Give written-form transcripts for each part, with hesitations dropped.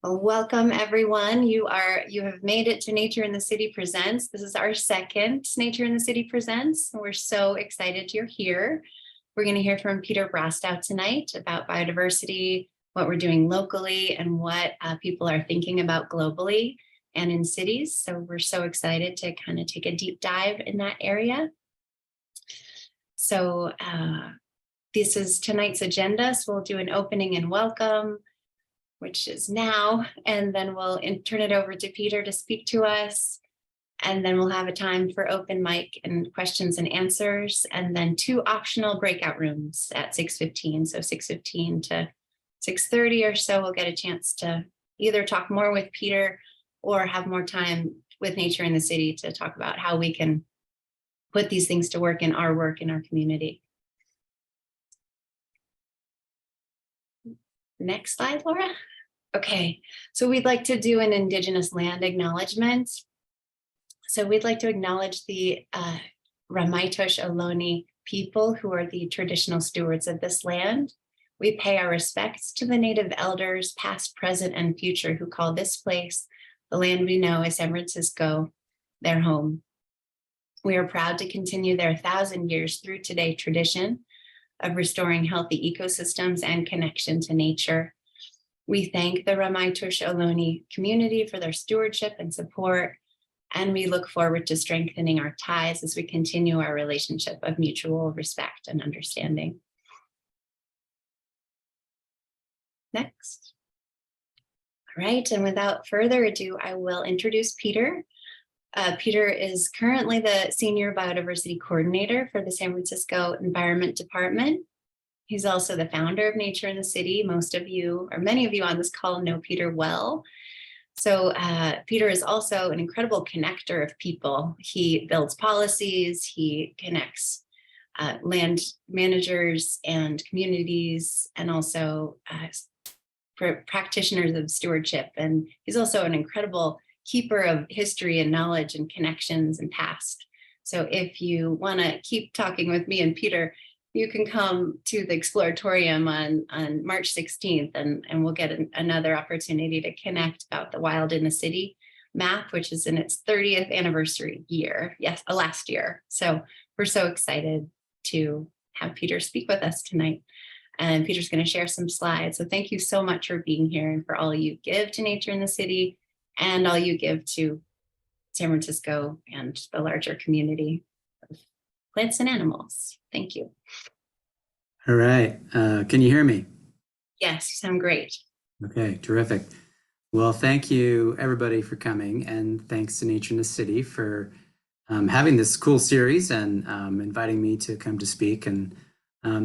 Well, welcome everyone. You have made it to Nature in the City Presents. This is our second Nature in the City Presents. We're so excited you're here. We're going to hear from Peter Brastow tonight about biodiversity, what we're doing locally, and what people are thinking about globally and in cities. So we're so excited to kind of take a deep dive in that area. So this is tonight's agenda. So we'll do an opening and welcome, which is now, and then we'll turn it over to Peter to speak to us. And then we'll have a time for open mic and questions and answers, and then 2 optional breakout rooms at 6:15. So 6:15 to 6:30 or so, we'll get a chance to either talk more with Peter or have more time with Nature in the City to talk about how we can put these things to work in our community. Next slide, Laura. Okay, so we'd like to do an Indigenous land acknowledgement. So we'd like to acknowledge the Ramaytush Ohlone people who are the traditional stewards of this land. We pay our respects to the Native elders, past, present, and future, who call this place, the land we know as San Francisco, their home. We are proud to continue their 1,000 years through today tradition of restoring healthy ecosystems and connection to nature. We thank the Ramaytush Ohlone community for their stewardship and support, and we look forward to strengthening our ties as we continue our relationship of mutual respect and understanding. Next. All right, and without further ado, I will introduce Peter. Peter is currently the Senior Biodiversity Coordinator for the San Francisco Environment Department. He's also the founder of Nature in the City. Most of you, or many of you on this call, know Peter well. So Peter is also an incredible connector of people. He builds policies, he connects land managers and communities, and also practitioners of stewardship. And he's also an incredible keeper of history and knowledge and connections and past. So if you want to keep talking with me and Peter, you can come to the Exploratorium on March 16th, and we'll get another opportunity to connect about the Wild in the City map, which is in its 30th anniversary year. Yes, last year. So we're so excited to have Peter speak with us tonight. And Peter's going to share some slides. So thank you so much for being here and for all you give to Nature in the City and all you give to San Francisco and the larger community of plants and animals. Thank you. All right. Can you hear me? Yes, you sound great. Okay, terrific. Well, thank you everybody for coming, and thanks to Nature in the City for having this cool series and inviting me to come to speak. And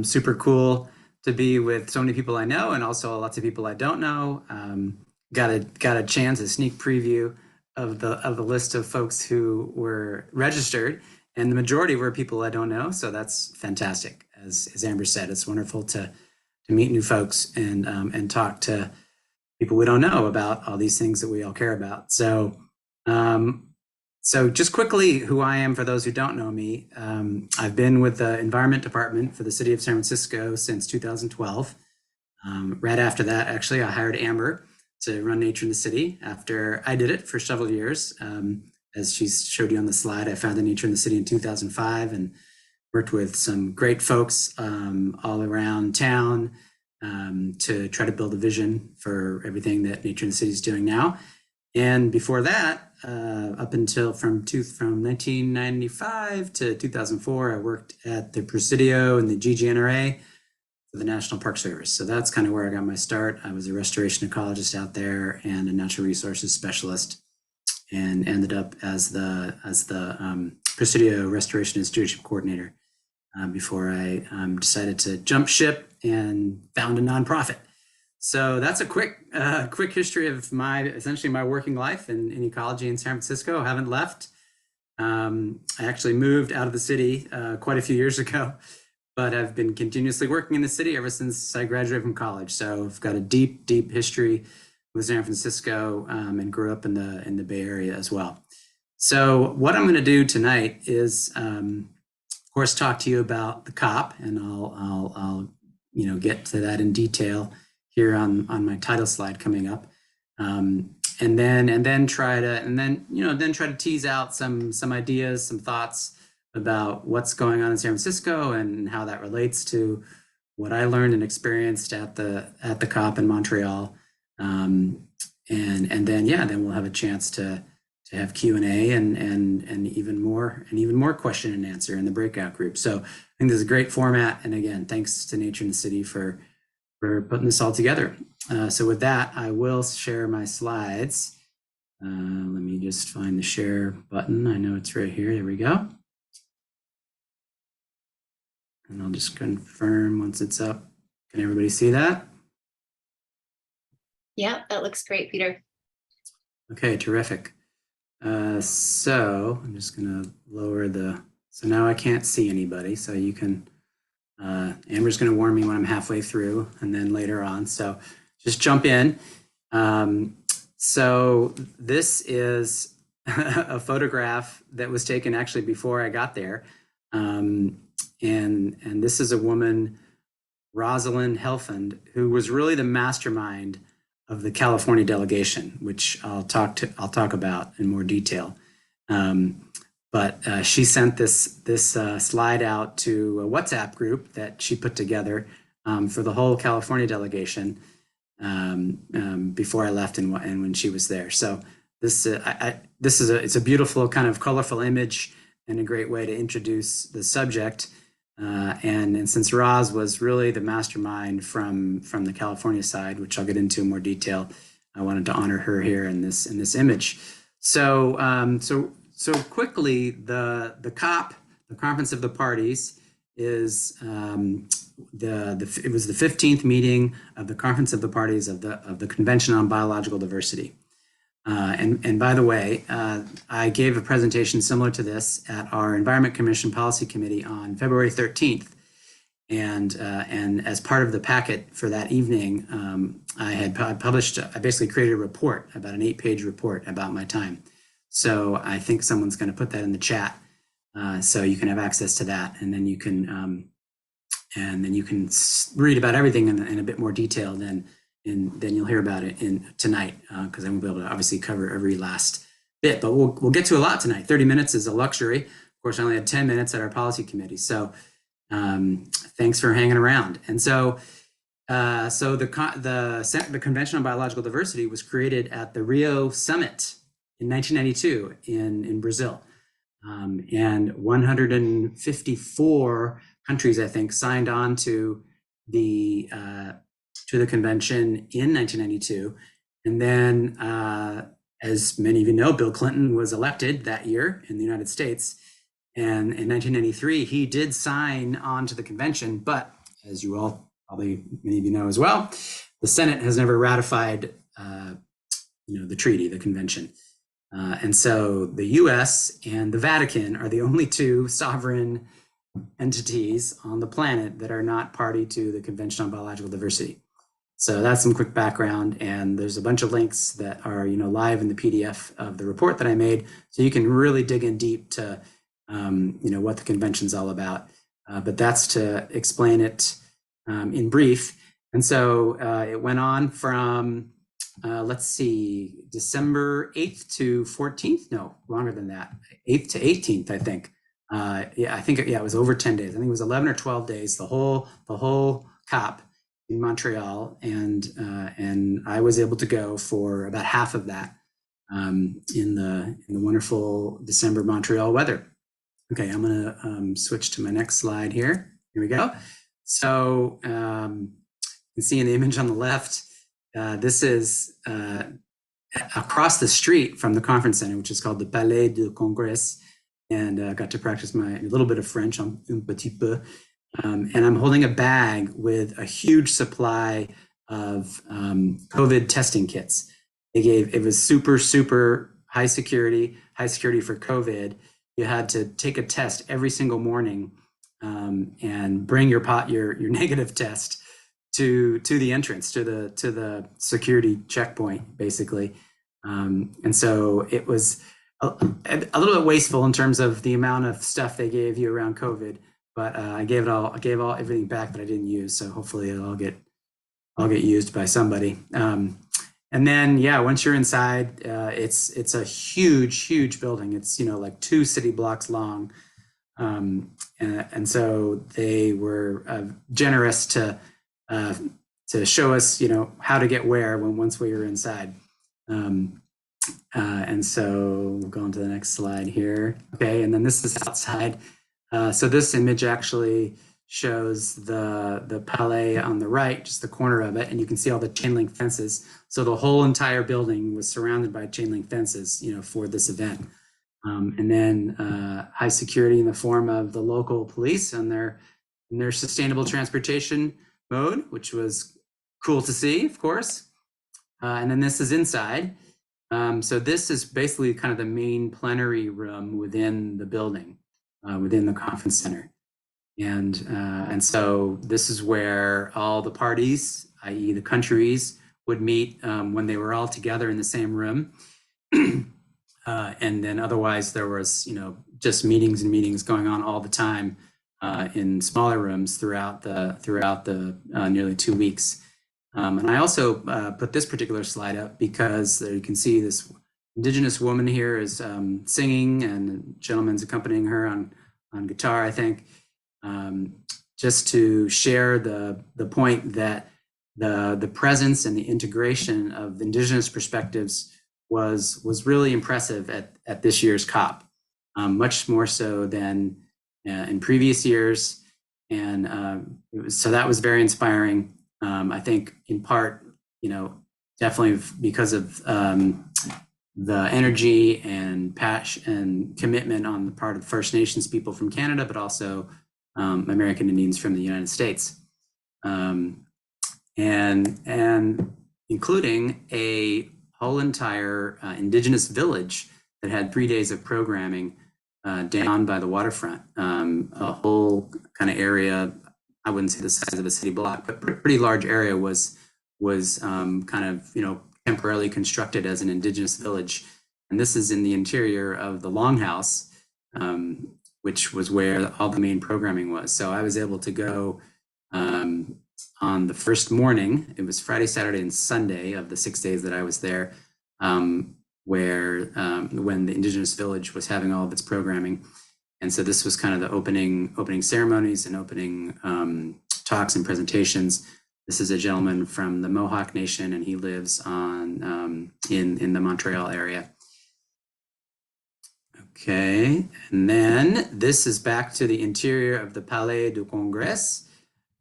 super cool to be with so many people I know and also lots of people I don't know. Got a chance, a sneak preview of the list of folks who were registered, and the majority were people I don't know. So that's fantastic. As Amber said, it's wonderful to meet new folks and talk to people we don't know about all these things that we all care about. So so just quickly, who I am for those who don't know me. I've been with the Environment Department for the City of San Francisco since 2012. Right after that, actually, I hired Amber to run Nature in the City after I did it for several years. As she showed you on the slide, I founded Nature in the City in 2005 and worked with some great folks all around town to try to build a vision for everything that Nature in the City is doing now. And before that, up until from 1995 to 2004, I worked at the Presidio and the GGNRA for the National Park Service. So that's kind of where I got my start. I was a restoration ecologist out there and a natural resources specialist, and ended up as the Presidio Restoration and Stewardship Coordinator before I decided to jump ship and found a nonprofit. So that's a quick history of essentially my working life in ecology in San Francisco. I haven't left. I actually moved out of the city quite a few years ago, but I've been continuously working in the city ever since I graduated from college. So I've got a deep history with San Francisco and grew up in the Bay Area as well. So what I'm going to do tonight is, of course, talk to you about the COP, and I'll get to that in detail here on my title slide coming up. And then try to tease out some ideas, some thoughts about what's going on in San Francisco and how that relates to what I learned and experienced at the COP in Montreal. And then we'll have a chance to have Q&A and even more question and answer in the breakout group. So I think this is a great format. And again, thanks to Nature in the City for putting this all together. So with that, I will share my slides. Let me just find the share button. I know it's right here. There we go. And I'll just confirm once it's up. Can everybody see that? Yeah, that looks great, Peter. Okay, terrific. So I'm just gonna lower so now I can't see anybody. So you can, Amber's gonna warn me when I'm halfway through and then later on. So just jump in. So this is a photograph that was taken actually before I got there. And this is a woman, Rosalind Helfand, who was really the mastermind of the California delegation, which I'll talk about in more detail. But she sent this slide out to a WhatsApp group that she put together for the whole California delegation before I left and when she was there. So it's a beautiful kind of colorful image and a great way to introduce the subject. And since Roz was really the mastermind from the California side, which I'll get into in more detail, I wanted to honor her here in this image. So quickly, the COP, the Conference of the Parties, is it was the 15th meeting of the Conference of the Parties of the Convention on Biological Diversity. And by the way, I gave a presentation similar to this at our Environment Commission Policy Committee on February 13th. And as part of the packet for that evening, I basically created a report, about an 8-page report about my time. So I think someone's going to put that in the chat, so you can have access to that, and then you can read about everything in a bit more detail then you'll hear about it tonight, because I won't be able to obviously cover every last bit, but we'll get to a lot tonight. 30 minutes is a luxury. Of course, I only had 10 minutes at our policy committee, so thanks for hanging around. And so the Convention on Biological Diversity was created at the Rio Summit in 1992 in Brazil, and 154 countries, I think, signed on to the convention in 1992. And then, as many of you know, Bill Clinton was elected that year in the United States. And in 1993, he did sign on to the convention, but as you all probably many of you know as well, the Senate has never ratified the treaty, the convention. And so the US and the Vatican are the only two sovereign entities on the planet that are not party to the Convention on Biological Diversity. So that's some quick background, and there's a bunch of links that are live in the PDF of the report that I made, so you can really dig in deep to what the convention's all about. But that's to explain it in brief. And so it went on from December 8th to 14th, no, longer than that, 8th to 18th, I think. It was over 10 days. I think it was 11 or 12 days, the whole COP in Montreal, and I was able to go for about half of that in the wonderful December Montreal weather. Okay, I'm gonna switch to my next slide here. Here we go. So you can see in the image on the left, this is across the street from the conference center, which is called the Palais de Congrès, and got to practice a little bit of French, un petit peu. And I'm holding a bag with a huge supply of COVID testing kits. It was super high security for COVID. You had to take a test every single morning and bring your negative test to the entrance, to the security checkpoint, basically. And so it was a little bit wasteful in terms of the amount of stuff they gave you around COVID. But I gave everything back that I didn't use. So hopefully it'll all get used by somebody. And And then, yeah, once you're inside, it's a huge building. It's, you know, like 2 city blocks long. And so they were generous to show us, you know, how to get where once we were inside. And so we'll go on to the next slide here. Okay, and then this is outside. So this image actually shows the Palais on the right, just the corner of it, and you can see all the chain link fences. So the whole entire building was surrounded by chain link fences, you know, for this event. And then high security in the form of the local police and their sustainable transportation mode, which was cool to see, of course. And then this is inside. So this is basically kind of the main plenary room within the building, within the conference center. And so this is where all the parties, i.e. the countries, would meet when they were all together in the same room. And then otherwise there was, you know, just meetings and meetings going on all the time in smaller rooms throughout the nearly 2 weeks. And I also put this particular slide up because there you can see this Indigenous woman here is singing, and a gentleman's accompanying her on guitar, I think, just to share the point that the presence and the integration of the Indigenous perspectives was really impressive at this year's COP, much more so than in previous years. And so that was very inspiring. I think in part, you know, definitely because of the energy and passion and commitment on the part of First Nations people from Canada, but also American Indians from the United States. And including a whole entire Indigenous village that had 3 days of programming down by the waterfront, a whole kind of area. I wouldn't say the size of a city block, but pretty large area was kind of, you know, temporarily constructed as an Indigenous village. And this is in the interior of the Longhouse, which was where all the main programming was. So I was able to go on the first morning. It was Friday, Saturday, and Sunday of the 6 days that I was there, where when the Indigenous village was having all of its programming. And so this was kind of the opening ceremonies and opening talks and presentations. This is a gentleman from the Mohawk Nation, and he lives on in the Montreal area. Okay, and then this is back to the interior of the Palais du Congrès.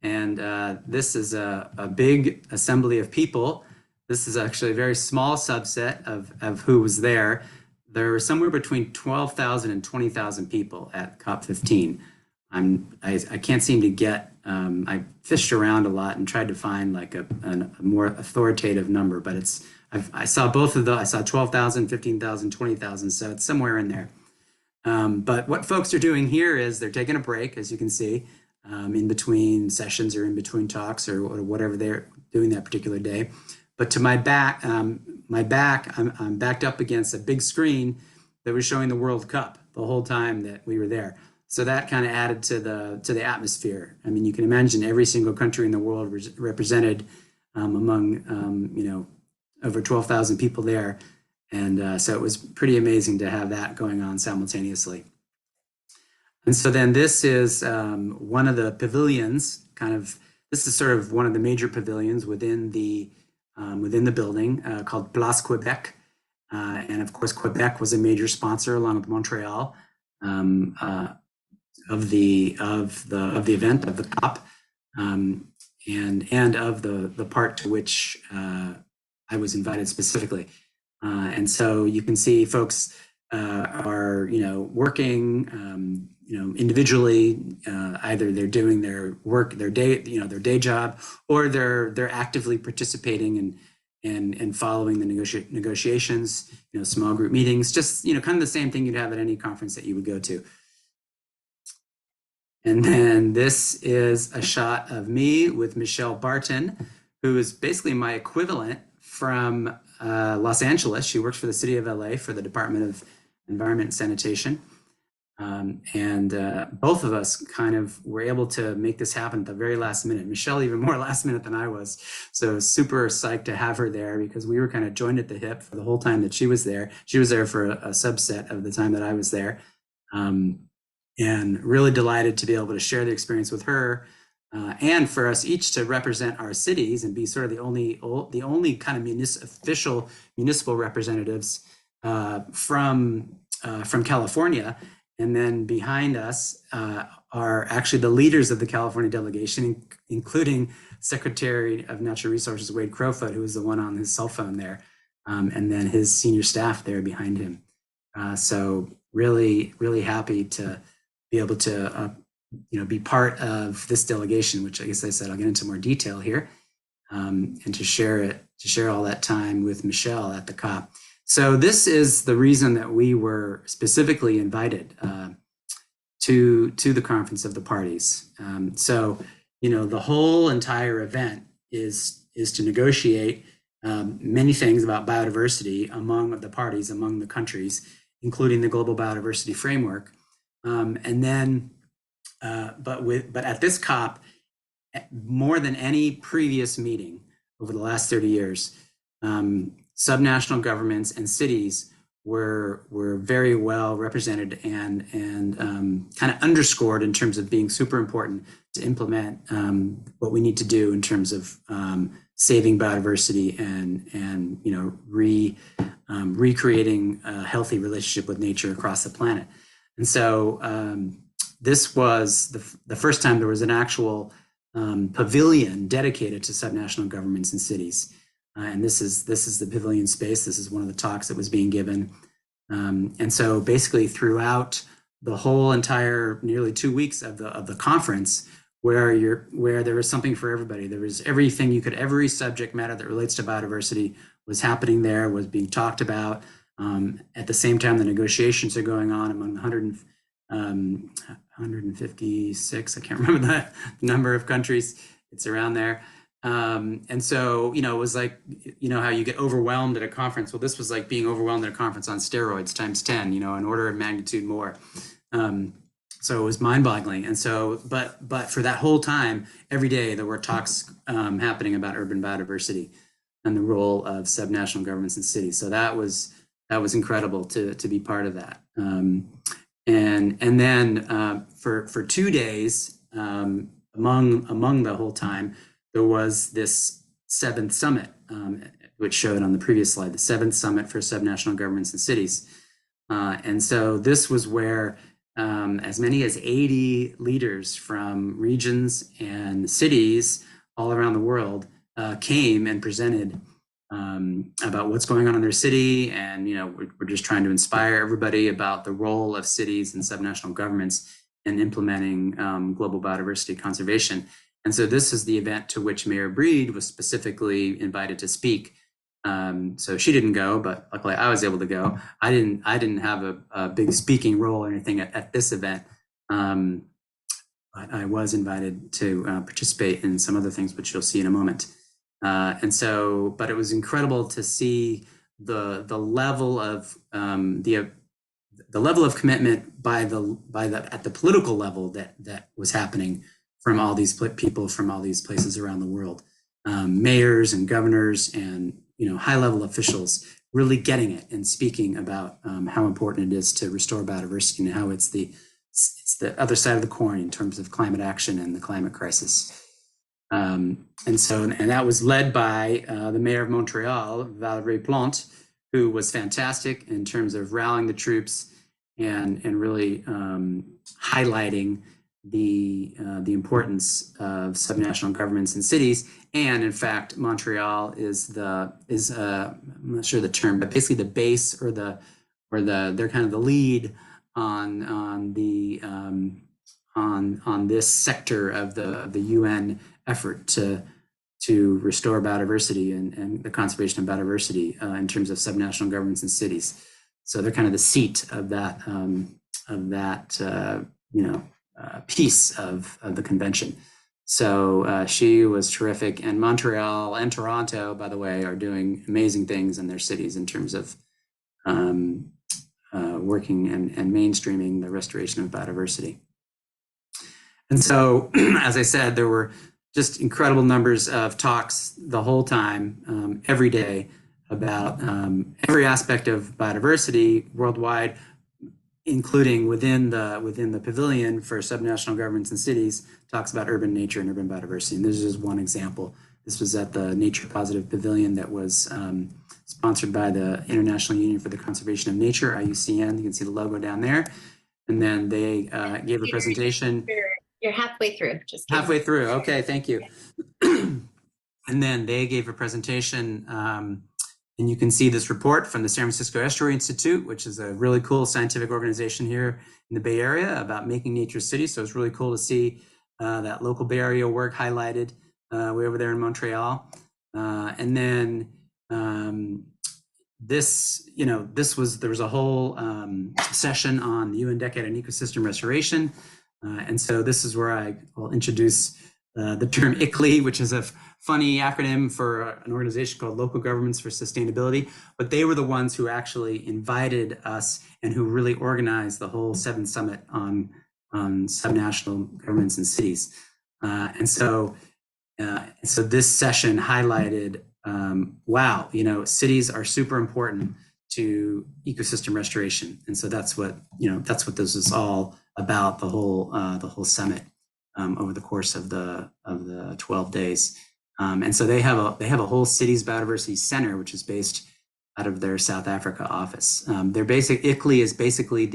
And this is a big assembly of people. This is actually a very small subset of who was there. There were somewhere between 12,000 and 20,000 people at COP15. I can't seem to get, I fished around a lot and tried to find like a more authoritative number, but I saw both of those. I saw 12,000, 15,000, 20,000, so it's somewhere in there. But what folks are doing here is they're taking a break, as you can see, in between sessions or in between talks or whatever they're doing that particular day. But to my back, I'm backed up against a big screen that was showing the World Cup the whole time that we were there. So that kind of added to the atmosphere. I mean, you can imagine every single country in the world represented among you know, over 12,000 people there. And so it was pretty amazing to have that going on simultaneously. And so then this is one of the pavilions, this is sort of one of the major pavilions within the building called Place Quebec. And of course, Quebec was a major sponsor along with Montreal of the event, of the COP, and of the part to which I was invited specifically. And so you can see folks are, you know, working, you know, individually. Either they're doing their work, their day job, or they're actively participating and following the negotiations, you know, small group meetings, just, you know, kind of the same thing you'd have at any conference that you would go to. And then this is a shot of me with Michelle Barton, who is basically my equivalent from Los Angeles. She works for the city of LA for the Department of Environment and Sanitation. And both of us kind of were able to make this happen at the very last minute. Michelle even more last minute than I was. So super psyched to have her there because we were kind of joined at the hip for the whole time that she was there. She was there for a subset of the time that I was there. And really delighted to be able to share the experience with her and for us each to represent our cities and be sort of the only kind of official municipal representatives from California. And then behind us are actually the leaders of the California delegation, including Secretary of Natural Resources Wade Crowfoot, who was the one on his cell phone there, and then his senior staff there behind him. So really, really happy to be able to be part of this delegation, which I guess I said I'll get into more detail here, and to share all that time with Michelle at the COP. So this is the reason that we were specifically invited to the Conference of the Parties. So the whole entire event is to negotiate many things about biodiversity among the parties, among the countries, including the Global Biodiversity Framework. And then, but at this COP, more than any previous meeting over the last 30 years, subnational governments and cities were very well represented and kind of underscored in terms of being super important to implement what we need to do in terms of saving biodiversity and recreating a healthy relationship with nature across the planet. And so this was the first time there was an actual pavilion dedicated to subnational governments and cities. And this is the pavilion space. This is one of the talks that was being given. And so basically throughout the whole entire nearly 2 weeks of the conference, where there was something for everybody. There was everything every subject matter that relates to biodiversity was happening there, was being talked about. At the same time, the negotiations are going on among 156, I can't remember the number of countries, it's around there. And so, it was like, how you get overwhelmed at a conference. Well, this was like being overwhelmed at a conference on steroids times 10, an order of magnitude more. So it was mind-boggling. And so, but for that whole time, every day there were talks happening about urban biodiversity and the role of subnational governments and cities. So that was incredible to be part of that. And then for 2 days, among the whole time, there was this 7th summit, which showed on the previous slide, the 7th summit for subnational governments and cities. And so this was where as many as 80 leaders from regions and cities all around the world came and presented about what's going on in their city. And, we're just trying to inspire everybody about the role of cities and subnational governments in implementing global biodiversity conservation. And so this is the event to which Mayor Breed was specifically invited to speak. So she didn't go, but luckily I was able to go. I didn't have a big speaking role or anything at this event. But I was invited to participate in some other things, which you'll see in a moment. And so, but it was incredible to see the level of the level of commitment at the political level that was happening from all these people from all these places around the world, mayors and governors and high level officials really getting it and speaking about how important it is to restore biodiversity and how it's the other side of the coin in terms of climate action and the climate crisis. And that was led by the mayor of Montreal, Valérie Plante, who was fantastic in terms of rallying the troops and really highlighting the importance of subnational governments and cities. And in fact, Montreal is I'm not sure the term, but basically the base or they're kind of the lead on this sector of the UN effort to restore biodiversity and the conservation of biodiversity in terms of subnational governments and cities. So they're kind of the seat of that piece of the convention. So she was terrific, and Montreal and Toronto, by the way, are doing amazing things in their cities in terms of working and mainstreaming the restoration of biodiversity. And so, as I said, there were just incredible numbers of talks the whole time, every day, about every aspect of biodiversity worldwide, including within the pavilion for subnational governments and cities, talks about urban nature and urban biodiversity. And this is just one example. This was at the Nature Positive Pavilion that was sponsored by the International Union for the Conservation of Nature, IUCN. You can see the logo down there. And then they gave a presentation. You're halfway through. Just halfway through. Okay, thank you. And then they gave a presentation, and you can see this report from the San Francisco Estuary Institute, which is a really cool scientific organization here in the Bay Area about making nature cities. So it's really cool to see that local Bay Area work highlighted way over there in Montreal. And then there was a whole session on the UN Decade on Ecosystem Restoration. And so this is where I will introduce the term ICLEI, which is a funny acronym for an organization called Local Governments for Sustainability. But they were the ones who actually invited us and who really organized the whole 7th Summit on subnational governments and cities. And so this session highlighted, wow, cities are super important to ecosystem restoration. And so that's what this is all about, the whole summit over the course of the 12 days. And so they have a whole cities biodiversity center, which is based out of their South Africa office. Their basic ICLEI is basically a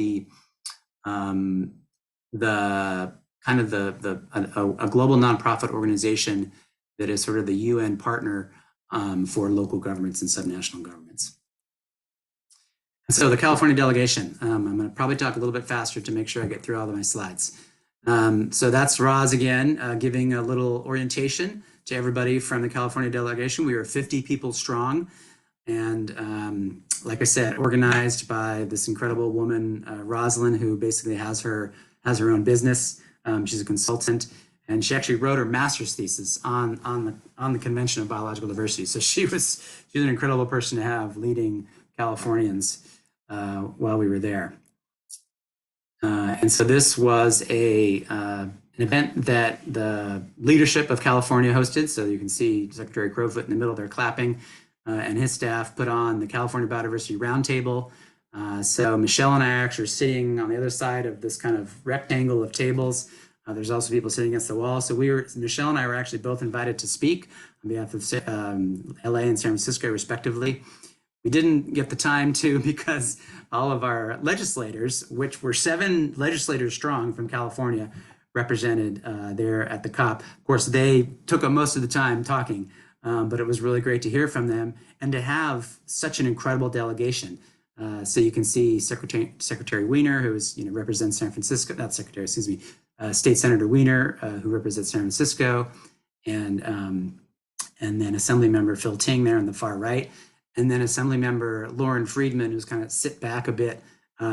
global nonprofit organization that is sort of the UN partner for local governments and subnational governments. So the California delegation, I'm going to probably talk a little bit faster to make sure I get through all of my slides. So that's Roz again, giving a little orientation to everybody from the California delegation. We were 50 people strong, and like I said, organized by this incredible woman, Rosalind, who basically has her own business. She's a consultant, and she actually wrote her master's thesis on the Convention of Biological Diversity. So she's an incredible person to have leading Californians while we were there. And so this was an event that the leadership of California hosted. So you can see Secretary Crowfoot in the middle there clapping, and his staff put on the California Biodiversity Roundtable. So Michelle and I are actually sitting on the other side of this kind of rectangle of tables. There's also people sitting against the wall. So Michelle and I were actually both invited to speak on behalf of LA and San Francisco, respectively. We didn't get the time to because all of our legislators, which were 7 legislators strong from California, represented there at the COP. Of course, they took up most of the time talking, but it was really great to hear from them and to have such an incredible delegation. So you can see Secretary Wiener, who represents San Francisco, not Secretary, excuse me, State Senator Wiener, who represents San Francisco, and then Assembly Member Phil Ting there on the far right. And then Assembly Member Lauren Friedman, who's kind of sit back a bit.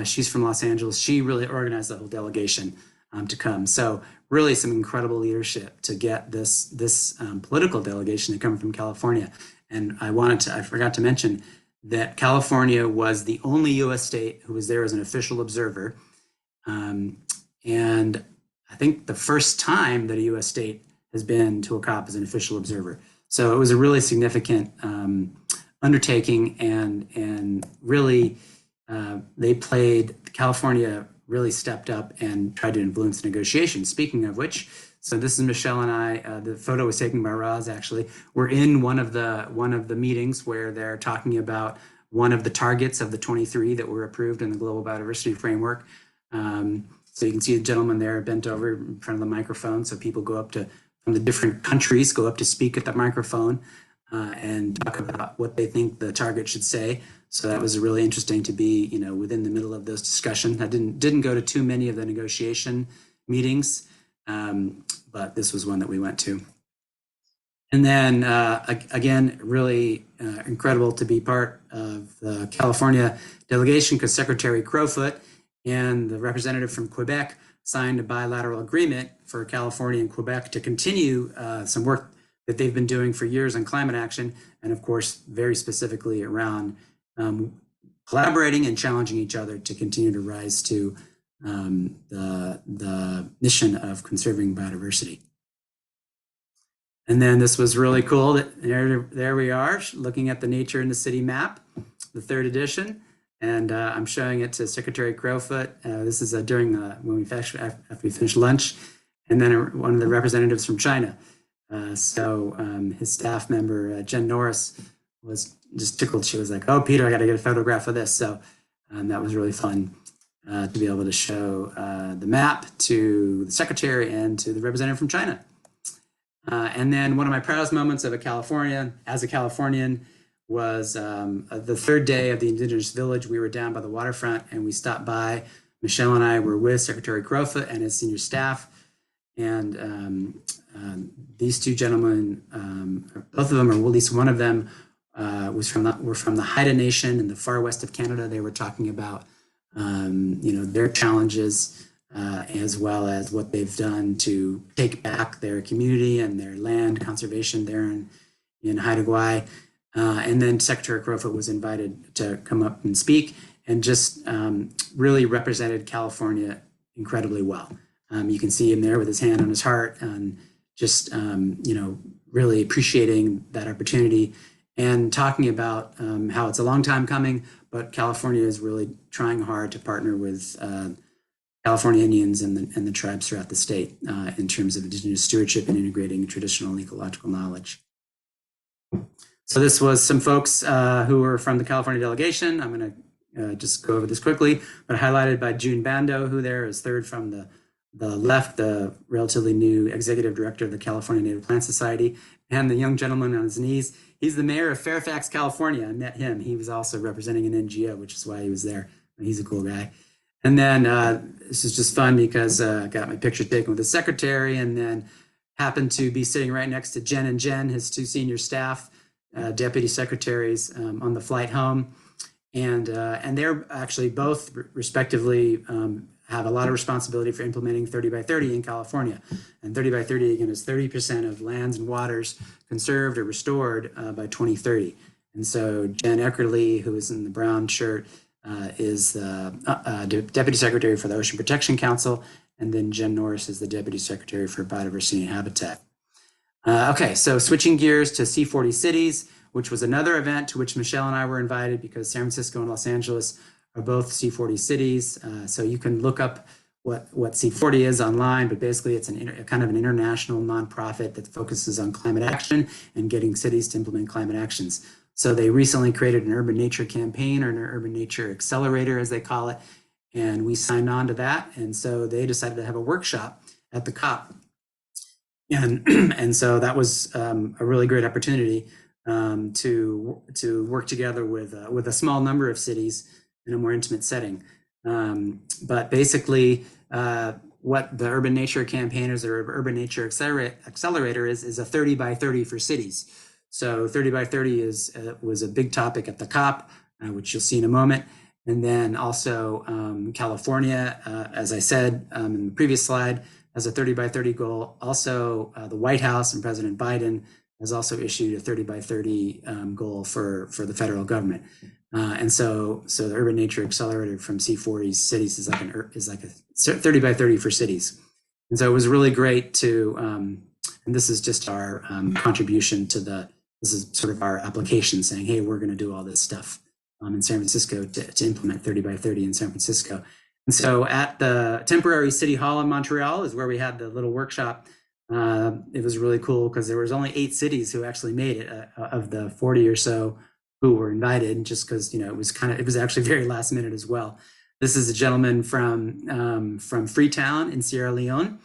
She's from Los Angeles. She really organized the whole delegation to come. So really some incredible leadership to get this political delegation to come from California. And I forgot to mention that California was the only US state who was there as an official observer. And I think the first time that a US state has been to a COP as an official observer. So it was a really significant undertaking, and really California really stepped up and tried to influence the negotiations. Speaking of which, so this is Michelle and I, the photo was taken by Roz actually. We're in one of the meetings where they're talking about one of the targets of the 23 that were approved in the Global Biodiversity Framework. So you can see the gentleman there bent over in front of the microphone. So people from the different countries go up to speak at the microphone and talk about what they think the target should say. So that was really interesting to be, within the middle of those discussions. I didn't go to too many of the negotiation meetings, but this was one that we went to. And then again, really incredible to be part of the California delegation, because Secretary Crowfoot and the representative from Quebec signed a bilateral agreement for California and Quebec to continue some work that they've been doing for years on climate action, and of course, very specifically around collaborating and challenging each other to continue to rise to the mission of conserving biodiversity. And then this was really cool. There we are, looking at the Nature in the City map, the 3rd edition. And I'm showing it to Secretary Crowfoot. This is during when after we finished lunch, and then one of the representatives from China. His staff member, Jen Norris, was just tickled. She was like, "Oh, Peter, I got to get a photograph of this." So that was really fun to be able to show the map to the secretary and to the representative from China. And then one of my proudest moments as a Californian, was the 3rd day of the Indigenous Village. We were down by the waterfront and we stopped by. Michelle and I were with Secretary Crowfoot and his senior staff. And these 2 gentlemen, both of them, or at least one of them, were from the Haida Nation in the far west of Canada. They were talking about their challenges as well as what they've done to take back their community and their land conservation there in Haida Gwaii. And then Secretary Crowfoot was invited to come up and speak, and just really represented California incredibly well. You can see him there with his hand on his heart, and just really appreciating that opportunity, and talking about how it's a long time coming, but California is really trying hard to partner with California Indians and the tribes throughout the state in terms of Indigenous stewardship and integrating traditional and ecological knowledge. So this was some folks who were from the California delegation. I'm going to just go over this quickly, but highlighted by June Bando, who there is 3rd from the left, the relatively new executive director of the California Native Plant Society, and the young gentleman on his knees. He's the mayor of Fairfax, California. I met him. He was also representing an NGO, which is why he was there. He's a cool guy. And then this is just fun because I got my picture taken with the secretary, and then happened to be sitting right next to Jen and Jen, his 2 senior staff, deputy secretaries on the flight home. And they're actually both respectively have a lot of responsibility for implementing 30 by 30 in California. And 30 by 30, again, is 30% of lands and waters conserved or restored by 2030. And so Jen Eckerly, who is in the brown shirt, is the Deputy Secretary for the Ocean Protection Council. And then Jen Norris is the Deputy Secretary for Biodiversity and Habitat. Okay, so switching gears to C40 Cities, which was another event to which Michelle and I were invited, because San Francisco and Los Angeles are both C40 cities. So you can look up what C40 is online, but basically it's kind of an international nonprofit that focuses on climate action and getting cities to implement climate actions. So they recently created an urban nature campaign, or an urban nature accelerator, as they call it, and we signed on to that. And so they decided to have a workshop at the COP. And so that was a really great opportunity to work together with a small number of cities in a more intimate setting. But basically, what the Urban Nature Campaigners or Urban Nature Accelerator is a 30 by 30 for cities. So 30 by 30 was a big topic at the COP, which you'll see in a moment. And then also California, as I said in the previous slide, has a 30 by 30 goal. Also, the White House and President Biden has also issued a 30 by 30 goal for the federal government. And so the Urban Nature Accelerator from C40 cities is like a 30 by 30 for cities. And so it was really great to, and this is just our contribution to this is sort of our application saying, hey, we're going to do all this stuff in San Francisco to implement 30 by 30 in San Francisco. And so at the temporary city hall in Montreal is where we had the little workshop. It was really cool because there was only 8 cities who actually made it of the 40 or so who were invited, just because, it was actually very last minute as well. This is a gentleman from Freetown in Sierra Leone.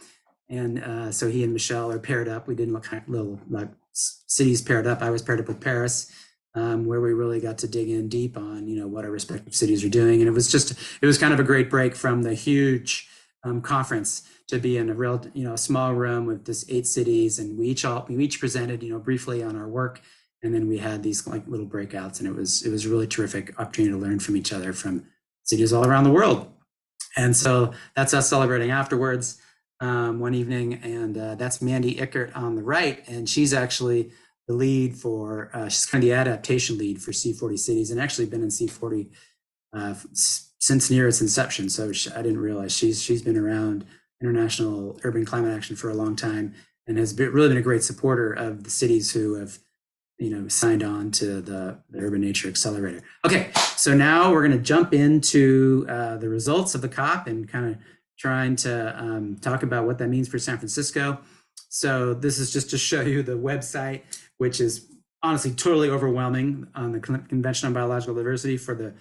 And so he and Michelle are paired up. We did little cities paired up. I was paired up with Paris, where we really got to dig in deep on, what our respective cities are doing. And it was kind of a great break from the huge conference to be in a real, small room with just 8 cities. And we each presented, briefly on our work. And then we had these little breakouts, and it was a really terrific opportunity to learn from each other from cities all around the world. And so that's us celebrating afterwards one evening. And that's Mandy Ickert on the right. And she's actually the lead for, she's kind of the adaptation lead for C40 cities, and actually been in C40 since near its inception. So I didn't realize she's been around international urban climate action for a long time and has really been a great supporter of the cities who have signed on to the Urban Nature Accelerator. Okay, so now we're going to jump into the results of the COP and kind of trying to talk about what that means for San Francisco. So this is just to show you the website, which is honestly totally overwhelming on the Convention on Biological Diversity for the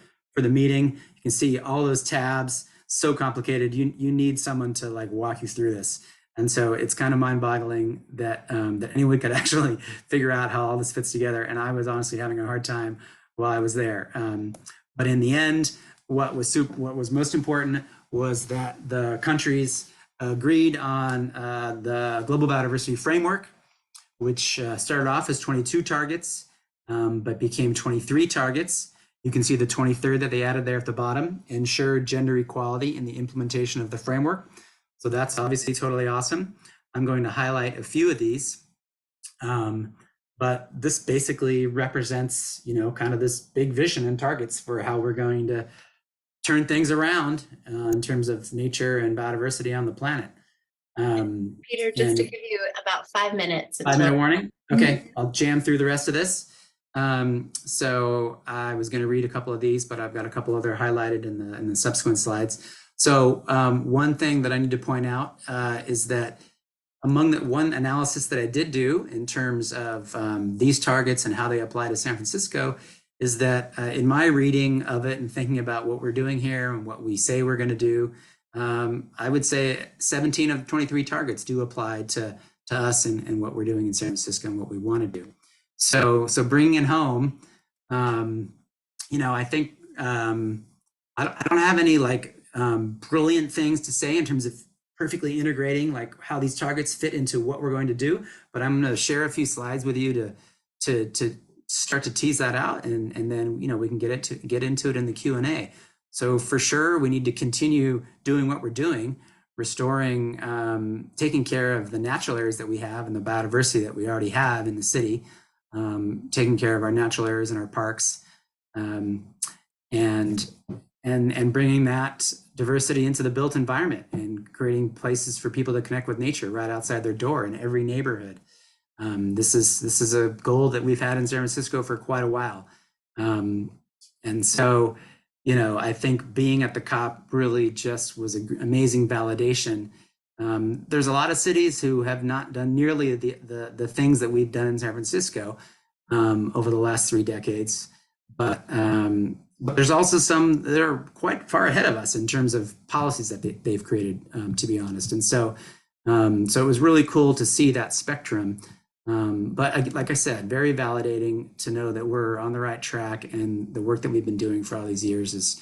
meeting. You can see all those tabs, so complicated. You need someone to like walk you through this. And so it's kind of mind-boggling that that anyone could actually figure out how all this fits together. And I was honestly having a hard time while I was there. But in the end, what was most important was that the countries agreed on the Global Biodiversity Framework, which started off as 22 targets, but became 23 targets. You can see the 23rd that they added there at the bottom: ensure gender equality in the implementation of the framework. So that's obviously totally awesome. I'm going to highlight a few of these, but this basically represents, kind of this big vision and targets for how we're going to turn things around in terms of nature and biodiversity on the planet. Peter, just to give you about 5 minutes. 5-minute warning? Okay, I'll jam through the rest of this. So I was going to read a couple of these, but I've got a couple other highlighted in the subsequent slides. So one thing that I need to point out is that among the one analysis that I did do in terms of these targets and how they apply to San Francisco is that in my reading of it and thinking about what we're doing here and what we say we're going to do, I would say 17 of 23 targets do apply to us and what we're doing in San Francisco and what we want to do. So bringing it home, I think I don't have any brilliant things to say in terms of perfectly integrating like how these targets fit into what we're going to do, but I'm going to share a few slides with you to start to tease that out, and then we can get into it in the Q&A. So for sure, we need to continue doing what we're doing, restoring, taking care of the natural areas that we have and the biodiversity that we already have in the city, taking care of our natural areas and our parks, and bringing that diversity into the built environment and creating places for people to connect with nature right outside their door in every neighborhood. This is a goal that we've had in San Francisco for quite a while. And so, I think being at the COP really just was an amazing validation. There's a lot of cities who have not done nearly the things that we've done in San Francisco over the last 3 decades, but there's also some that are quite far ahead of us in terms of policies that they've created, to be honest. And so it was really cool to see that spectrum. But like I said, very validating to know that we're on the right track, and the work that we've been doing for all these years is,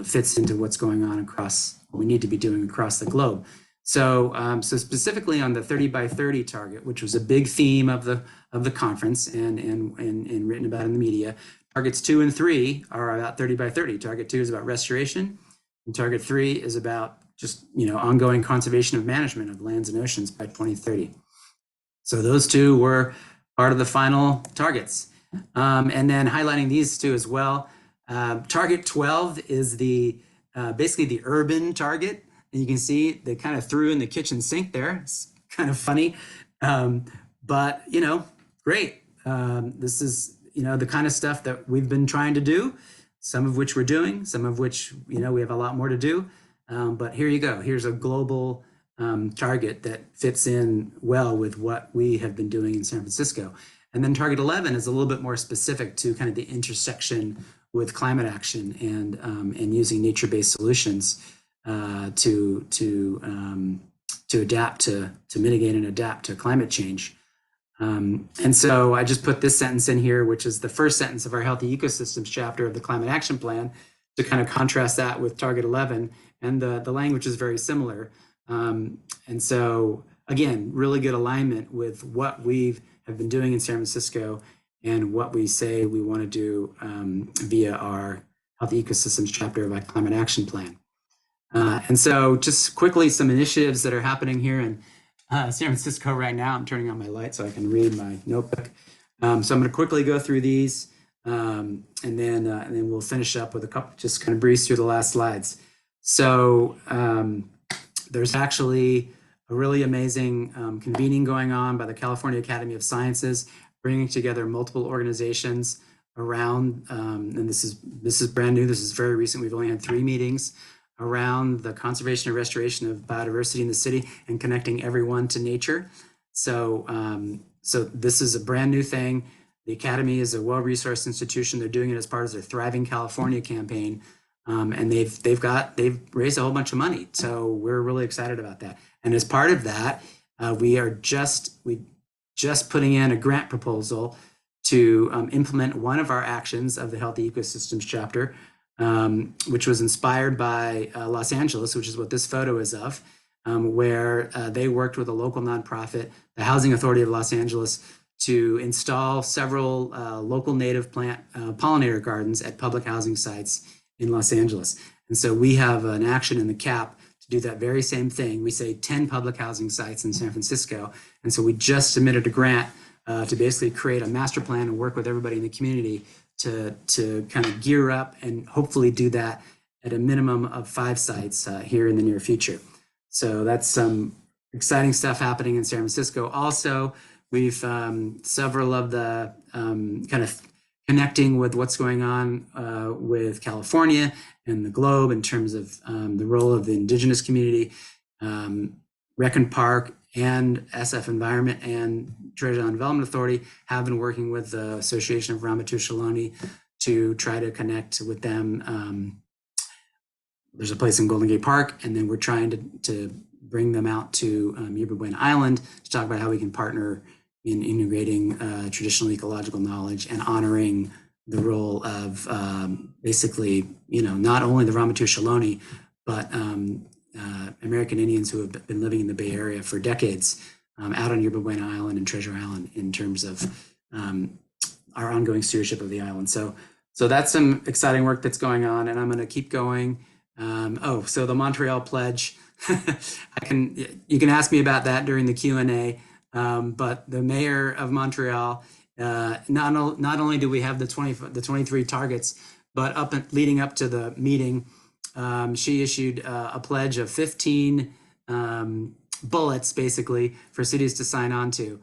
fits into what's going on across what we need to be doing across the globe. So specifically on the 30 by 30 target, which was a big theme of the conference and written about in the media, targets 2 and 3 are about 30 by 30. Target 2 is about restoration, and target 3 is about just ongoing conservation of management of lands and oceans by 2030. So those 2 were part of the final targets. And then highlighting these 2 as well. Target 12 is basically the urban target. And you can see they kind of threw in the kitchen sink there. It's kind of funny, but great. This is the kind of stuff that we've been trying to do, some of which we're doing, some of which we have a lot more to do. But here you go. Here's a global target that fits in well with what we have been doing in San Francisco. And then target 11 is a little bit more specific to kind of the intersection with climate action and using nature-based solutions to adapt to mitigate and adapt to climate change. And so I just put this sentence in here, which is the first sentence of our Healthy Ecosystems chapter of the Climate Action Plan, to kind of contrast that with target 11. And the language is very similar. And so, again, really good alignment with what we have been doing in San Francisco and what we say we want to do via our Healthy Ecosystems chapter of our Climate Action Plan. And so just quickly, some initiatives that are happening here in San Francisco right now. I'm turning on my light so I can read my notebook. So I'm going to quickly go through these. and then we'll finish up with a couple, just kind of breeze through the last slides. So there's actually a really amazing convening going on by the California Academy of Sciences, bringing together multiple organizations around, and this is brand new. This is very recent. We've only had 3 meetings around the conservation and restoration of biodiversity in the city and connecting everyone to nature. So, so this is a brand new thing. The Academy is a well-resourced institution. They're doing it as part of their Thriving California campaign. And they've raised a whole bunch of money. So we're really excited about that. And as part of that, we just putting in a grant proposal to implement one of our actions of the Healthy Ecosystems chapter, which was inspired by Los Angeles, which is what this photo is of, where they worked with a local nonprofit, the Housing Authority of Los Angeles, to install several local native plant pollinator gardens at public housing sites in Los Angeles. And so we have an action in the CAP to do that very same thing. We say 10 public housing sites in San Francisco. And so we just submitted a grant to basically create a master plan and work with everybody in the community to kind of gear up and hopefully do that at a minimum of 5 sites here in the near future. So that's some exciting stuff happening in San Francisco. Also, we've several of the kind of connecting with what's going on with California and the globe in terms of the role of the indigenous community. Recon Park and SF Environment and Treasure Island Development Authority have been working with the Association of Ramaytush Ohlone to try to connect with them. There's a place in Golden Gate Park, and then we're trying to bring them out to Yerba Buena Island to talk about how we can partner in integrating traditional ecological knowledge and honoring the role of basically, not only the Ramaytush Ohlone, but American Indians who have been living in the Bay Area for decades out on Yerba Buena Island and Treasure Island in terms of our ongoing stewardship of the island. So that's some exciting work that's going on, and I'm going to keep going. So the Montreal Pledge, you can ask me about that during the Q&A. But the mayor of Montreal, not only do we have the 23 targets, but leading up to the meeting, she issued a pledge of 15 bullets, basically, for cities to sign on to.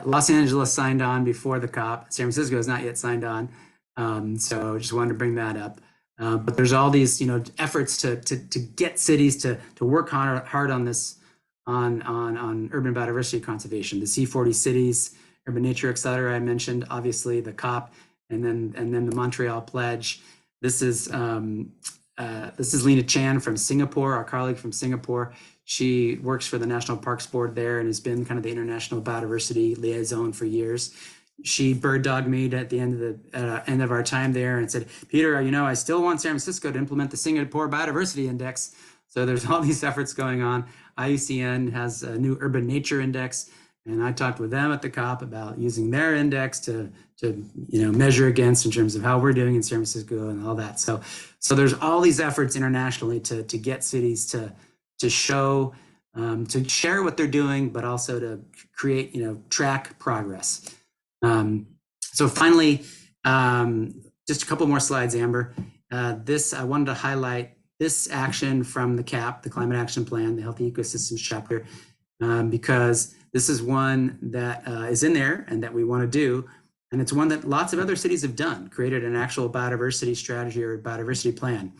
Los Angeles signed on before the COP. San Francisco has not yet signed on. So just wanted to bring that up. But there's all these, efforts to get cities to work hard on this. On urban biodiversity conservation, the C40 cities, urban nature accelerator I mentioned, obviously the COP, and then the Montreal Pledge. This is Lena Chan from Singapore, our colleague from Singapore. She works for the National Parks Board there and has been kind of the international biodiversity liaison for years. She bird dogged me at the end of our time there and said, "Peter, I still want San Francisco to implement the Singapore Biodiversity Index." So there's all these efforts going on. IUCN has a new urban nature index, and I talked with them at the COP about using their index to measure against in terms of how we're doing in San Francisco and all that. So there's all these efforts internationally to get cities to show, to share what they're doing, but also to create, track progress. So finally, just a couple more slides, Amber. I wanted to highlight this action from the CAP, the Climate Action Plan, the Healthy Ecosystems chapter, because this is one that is in there and that we want to do. And it's one that lots of other cities have done, created an actual biodiversity strategy or biodiversity plan.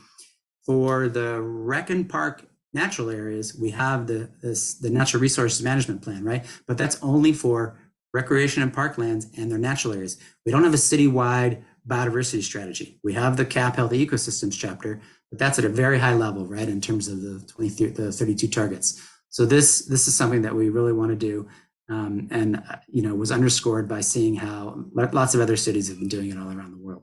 For the Recon Park natural areas, we have the Natural Resources Management Plan, right? But that's only for recreation and parklands and their natural areas. We don't have a citywide biodiversity strategy. We have the CAP Healthy Ecosystems chapter, but that's at a very high level, right, in terms of the 32 targets. So this is something that we really want to do, and was underscored by seeing how lots of other cities have been doing it all around the world.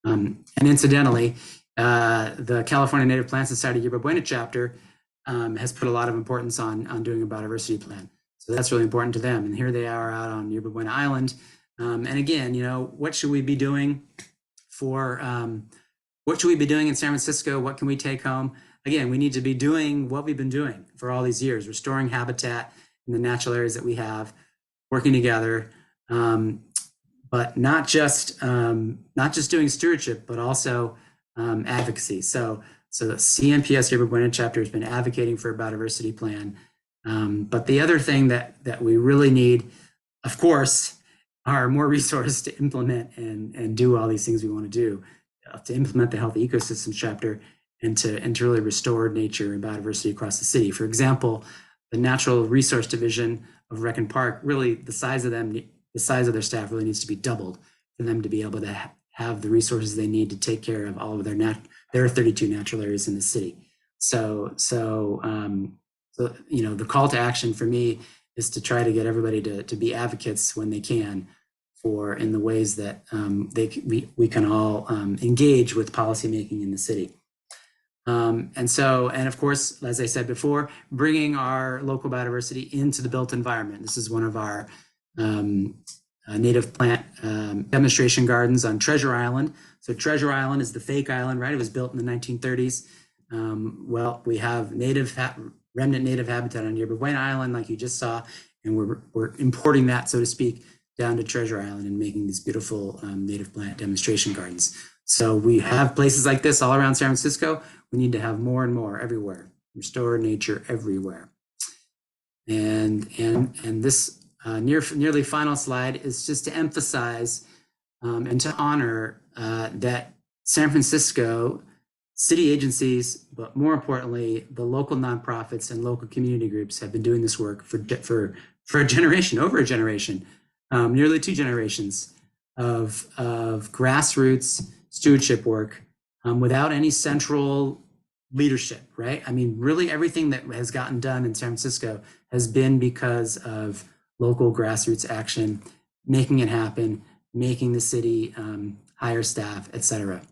And incidentally, the California Native Plant Society Yerba Buena chapter has put a lot of importance on doing a biodiversity plan. So that's really important to them. And here they are out on Yerba Buena Island. And again, what should we be doing what should we be doing in San Francisco? What can we take home? Again, we need to be doing what we've been doing for all these years, restoring habitat in the natural areas that we have, working together. but not just doing stewardship, but also advocacy. So the CNPS Yerba Buena chapter has been advocating for a biodiversity plan. But the other thing that we really need, of course, are more resources to implement and do all these things we want to do, to implement the Healthy Ecosystems chapter and to really restore nature and biodiversity across the city. For example, the Natural Resource Division of Rec and Park, really the size of their staff really needs to be doubled for them to be able to have the resources they need to take care of all of their 32 natural areas in the city. So you know, the call to action for me is to try to get everybody to be advocates when they can in the ways that we can all engage with policymaking in the city. And of course, as I said before, bringing our local biodiversity into the built environment. This is one of our native plant demonstration gardens on Treasure Island. So Treasure Island is the fake island, right? It was built in the 1930s. Well, we have remnant native habitat on Yerba Buena Island, like you just saw, and we're importing that, so to speak, down to Treasure Island and making these beautiful native plant demonstration gardens. So we have places like this all around San Francisco. We need to have more and more everywhere. Restore nature everywhere. And this nearly final slide is just to emphasize and to honor that San Francisco city agencies, but more importantly, the local nonprofits and local community groups have been doing this work for a generation, over a generation, nearly 2 generations of grassroots stewardship work without any central leadership, right? I mean, really everything that has gotten done in San Francisco has been because of local grassroots action, making it happen, making the city hire staff, etc.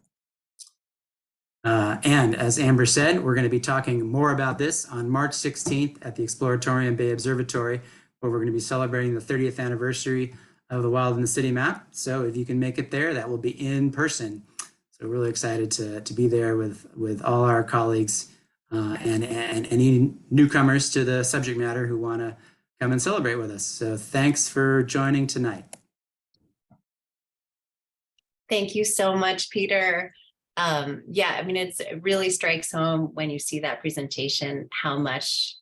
And as Amber said, we're going to be talking more about this on March 16th at the Exploratorium Bay Observatory, where we're going to be celebrating the 30th anniversary of the Wild in the City map. So if you can make it there, that will be in person. So really excited to be there with all our colleagues and any newcomers to the subject matter who want to come and celebrate with us. So thanks for joining tonight. Thank you so much, Peter. Yeah, I mean, it really strikes home when you see that presentation, how much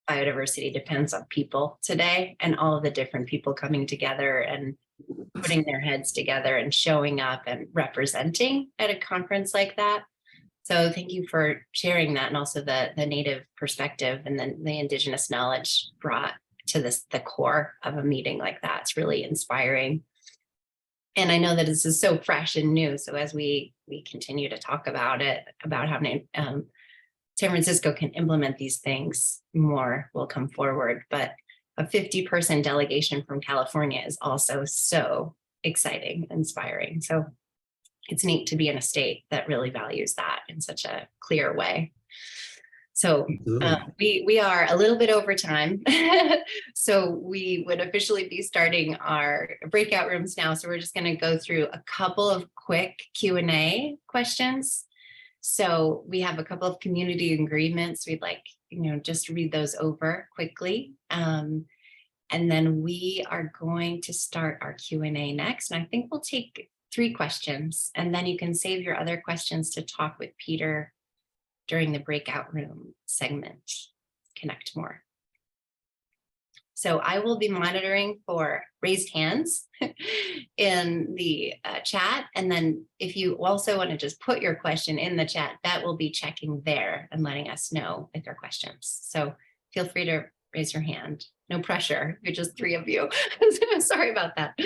biodiversity depends on people today and all of the different people coming together and putting their heads together and showing up and representing at a conference like that. So thank you for sharing that, and also the native perspective and then the indigenous knowledge brought to the core of a meeting like that. It's really inspiring. And I know that this is so fresh and new. So as we continue to talk about it, about how San Francisco can implement these things, more will come forward. But a 50-person delegation from California is also so exciting, inspiring. So it's neat to be in a state that really values that in such a clear way. So we are a little bit over time. So we would officially be starting our breakout rooms now. So we're just going to go through a couple of quick Q&A questions. So we have a couple of community agreements. We'd like, just read those over quickly. And then we are going to start our Q&A next. And I think we'll take 3 questions, and then you can save your other questions to talk with Peter during the breakout room segment, Connect More. So I will be monitoring for raised hands in the chat. And then if you also want to just put your question in the chat, that will be checking there and letting us know if there are questions. So feel free to raise your hand. No pressure. You're just 3 of you. Sorry about that.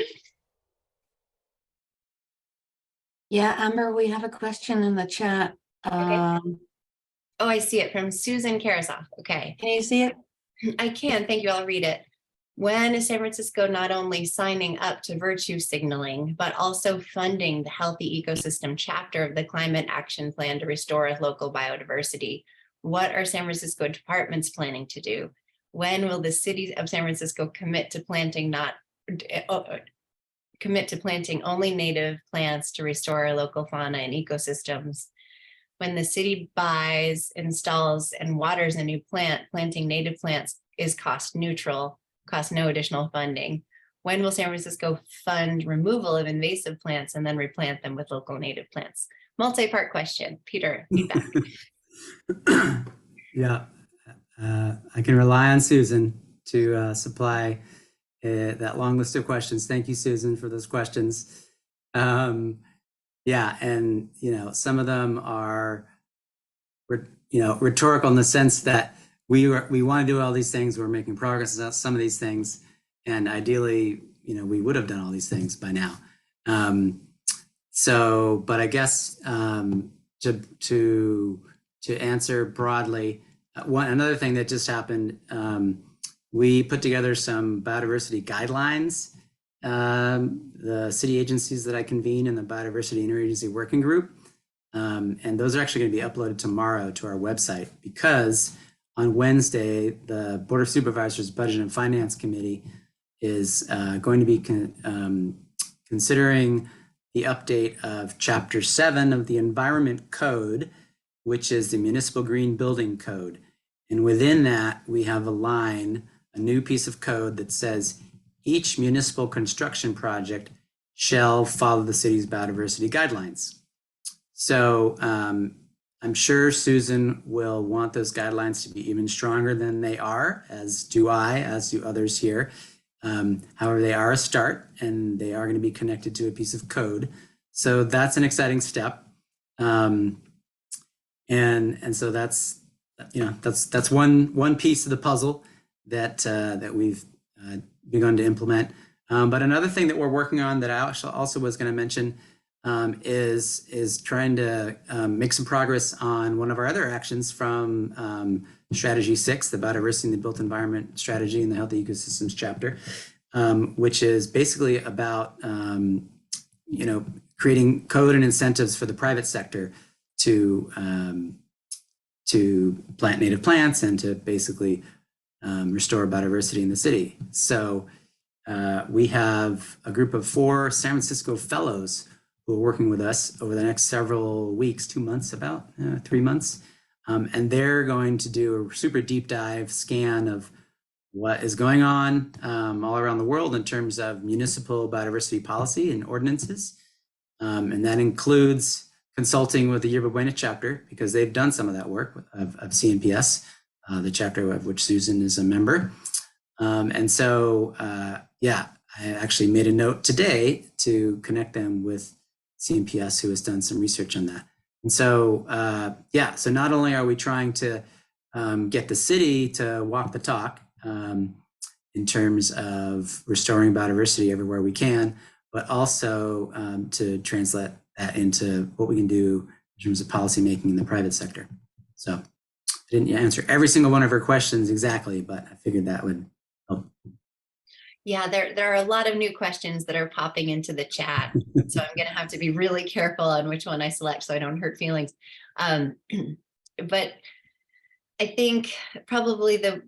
Yeah, Amber, we have a question in the chat. Okay. Oh, I see it from Susan Karasoff. Okay. Can you see it? I can. Thank you. I'll read it. When is San Francisco not only signing up to virtue signaling, but also funding the Healthy Ecosystem chapter of the Climate Action Plan to restore local biodiversity? What are San Francisco departments planning to do? When will the city of San Francisco commit to planting only native plants to restore local fauna and ecosystems? When the city buys, installs, and waters a new plant, planting native plants is cost neutral, costs no additional funding. When will San Francisco fund removal of invasive plants and then replant them with local native plants? Multi-part question. Peter, feedback. Yeah, I can rely on Susan to supply that long list of questions. Thank you, Susan, for those questions. Yeah, and some of them are, rhetorical in the sense that we want to do all these things. We're making progress on some of these things, and ideally, we would have done all these things by now. But I guess to answer broadly, another thing that just happened, we put together some biodiversity guidelines. The city agencies that I convene in the Biodiversity Interagency Working Group. And those are actually going to be uploaded tomorrow to our website, because on Wednesday, the Board of Supervisors Budget and Finance Committee is going to be considering the update of Chapter 7 of the Environment Code, which is the Municipal Green Building Code. And within that, we have a new piece of code that says each municipal construction project shall follow the city's biodiversity guidelines. So I'm sure Susan will want those guidelines to be even stronger than they are, as do I, as do others here. However, they are a start, and they are going to be connected to a piece of code. So that's an exciting step. And so that's one piece of the puzzle that we've begun to implement. But another thing that we're working on that I also was going to mention is trying to make some progress on one of our other actions from Strategy 6, the Biodiversity in the Built Environment Strategy in the Healthy Ecosystems chapter, which is basically about creating code and incentives for the private sector to plant native plants and to basically restore biodiversity in the city. So we have a group of 4 San Francisco fellows who are working with us over the next several weeks, 2 months, about 3 months. And they're going to do a super deep dive scan of what is going on all around the world in terms of municipal biodiversity policy and ordinances. And that includes consulting with the Yerba Buena chapter, because they've done some of that work of CNPS, the chapter of which Susan is a member. And so, I actually made a note today to connect them with CNPS, who has done some research on that. And so, so not only are we trying to get the city to walk the talk in terms of restoring biodiversity everywhere we can, but also to translate that into what we can do in terms of policymaking in the private sector. So I didn't answer every single one of her questions exactly, but I figured that would help. Yeah, there are a lot of new questions that are popping into the chat. So I'm going to have to be really careful on which one I select so I don't hurt feelings. But I think probably the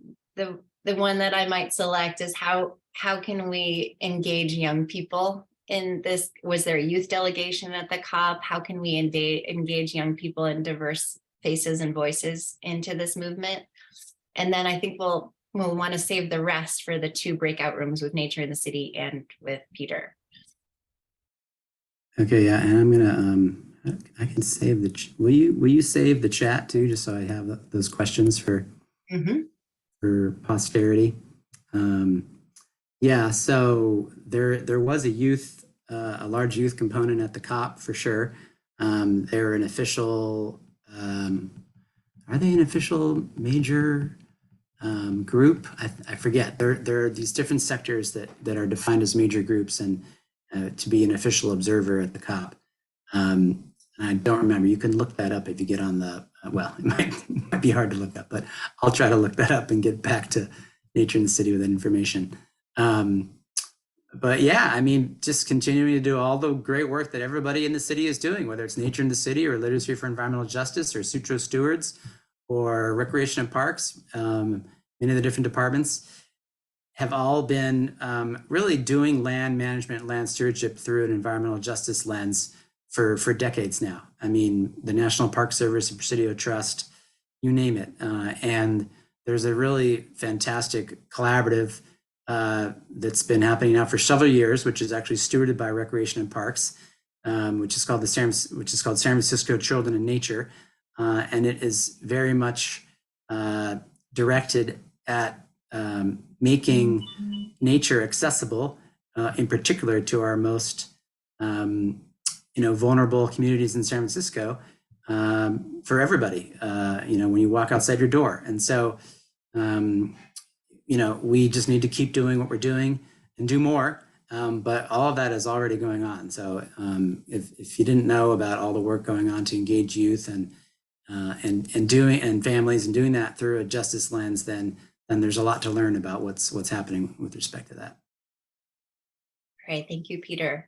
one that I might select is how can we engage young people in this? Was there a youth delegation at the COP? How can we engage young people and diverse faces and voices into this movement? And then I think we'll want to save the rest for the 2 breakout rooms with Nature in the City and with Peter. Okay, yeah, and I'm gonna I can save will you save the chat too, just so I have those questions for posterity. Yeah, so there was a large youth component at the COP for sure. They're an official. Are they an official major group? I forget. There are these different sectors that are defined as major groups, and to be an official observer at the COP. I don't remember. You can look that up if you get on the. Well, it might be hard to look up, but I'll try to look that up and get back to Nature in the City with that information. But yeah, I mean, just continuing to do all the great work that everybody in the city is doing, whether it's Nature in the City or Literacy for Environmental Justice or Sutro Stewards or Recreation and Parks, many of the different departments have all been really doing land management, land stewardship through an environmental justice lens for decades now. I mean, the National Park Service, the Presidio Trust, you name it. And there's a really fantastic collaborative that's been happening now for several years, which is actually stewarded by Recreation and Parks, which is called San Francisco Children in Nature, and it is very much directed at making nature accessible, in particular to our most vulnerable communities in San Francisco, for everybody. When you walk outside your door, and so we just need to keep doing what we're doing and do more. But all of that is already going on. So if you didn't know about all the work going on to engage youth and families and doing that through a justice lens, then there's a lot to learn about what's happening with respect to that. Great, thank you, Peter.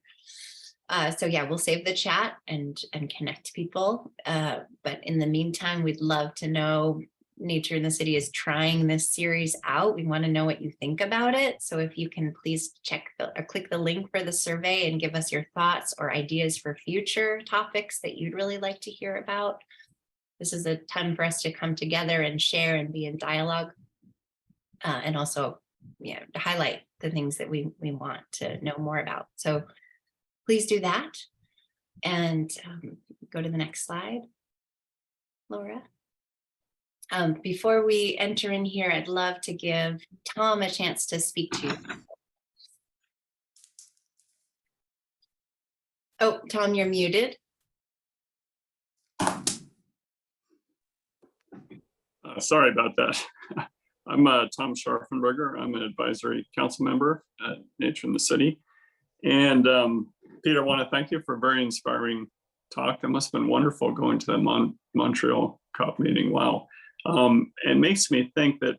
So yeah, we'll save the chat and connect people. But in the meantime, we'd love to know. Nature in the City is trying this series out. We want to know what you think about it. So if you can please click the link for the survey and give us your thoughts or ideas for future topics that you'd really like to hear about. This is a time for us to come together and share and be in dialogue, and also to highlight the things that we want to know more about. So please do that, and go to the next slide, Laura. Before we enter in here, I'd love to give Tom a chance to speak to you. Oh, Tom, you're muted. Sorry about that. I'm Tom Scharfenberger. I'm an advisory council member at Nature in the City. And Peter, I want to thank you for a very inspiring talk. That must have been wonderful going to the Montreal COP meeting. Wow. It makes me think that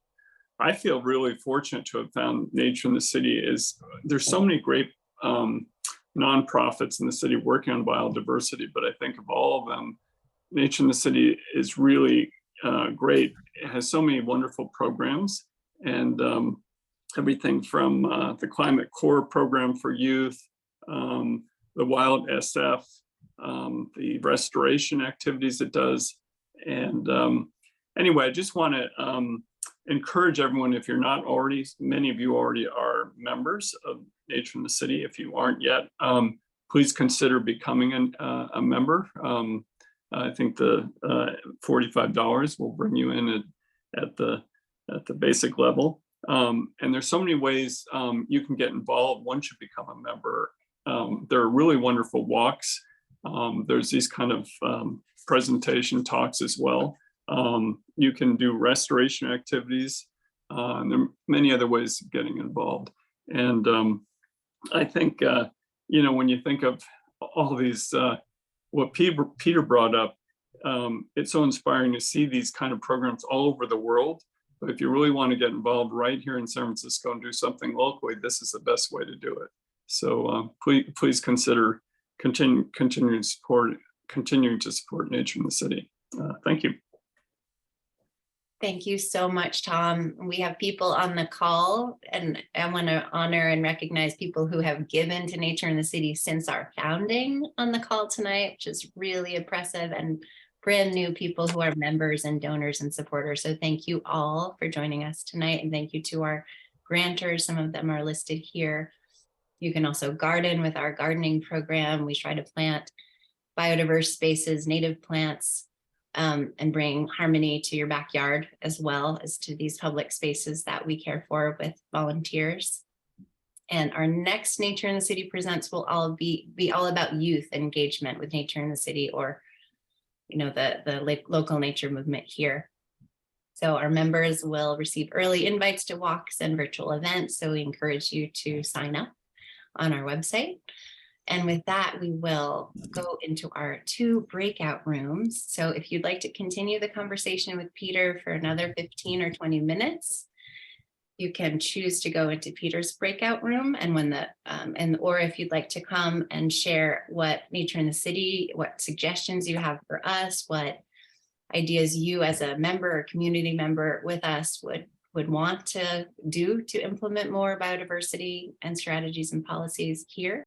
I feel really fortunate to have found Nature in the City. There's so many great nonprofits in the city working on biodiversity, but I think of all of them, Nature in the City is really great. It has so many wonderful programs, and everything from the Climate Core program for youth, the Wild SF, the restoration activities it does. And anyway, I just want to encourage everyone, if you're not already, many of you already are members of Nature in the City. If you aren't yet, please consider becoming a member. I think the $45 will bring you in at the basic level. And there's so many ways you can get involved once you become a member. There are really wonderful walks. There's these kind of presentation talks as well. You can do restoration activities. And there are many other ways of getting involved. And I think, when you think of all these, what Peter brought up, it's so inspiring to see these kind of programs all over the world. But if you really want to get involved right here in San Francisco and do something locally, this is the best way to do it. So please consider continuing to support Nature in the City. Thank you. Thank you so much, Tom. We have people on the call, and I want to honor and recognize people who have given to Nature in the City since our founding on the call tonight, which is really impressive, and brand new people who are members and donors and supporters. So thank you all for joining us tonight, and thank you to our grantors. Some of them are listed here. You can also garden with our gardening program. We try to plant biodiverse spaces, native plants, and bring harmony to your backyard, as well as to these public spaces that we care for with volunteers. And our next Nature in the City Presents will all be all about youth engagement with Nature in the City, or the local nature movement here. So our members will receive early invites to walks and virtual events. So we encourage you to sign up on our website. And with that, we will go into our 2 breakout rooms. So if you'd like to continue the conversation with Peter for another 15 or 20 minutes, you can choose to go into Peter's breakout room. And or if you'd like to come and share what Nature in the City, what suggestions you have for us, what ideas you as a member or community member with us would want to do to implement more biodiversity and strategies and policies here.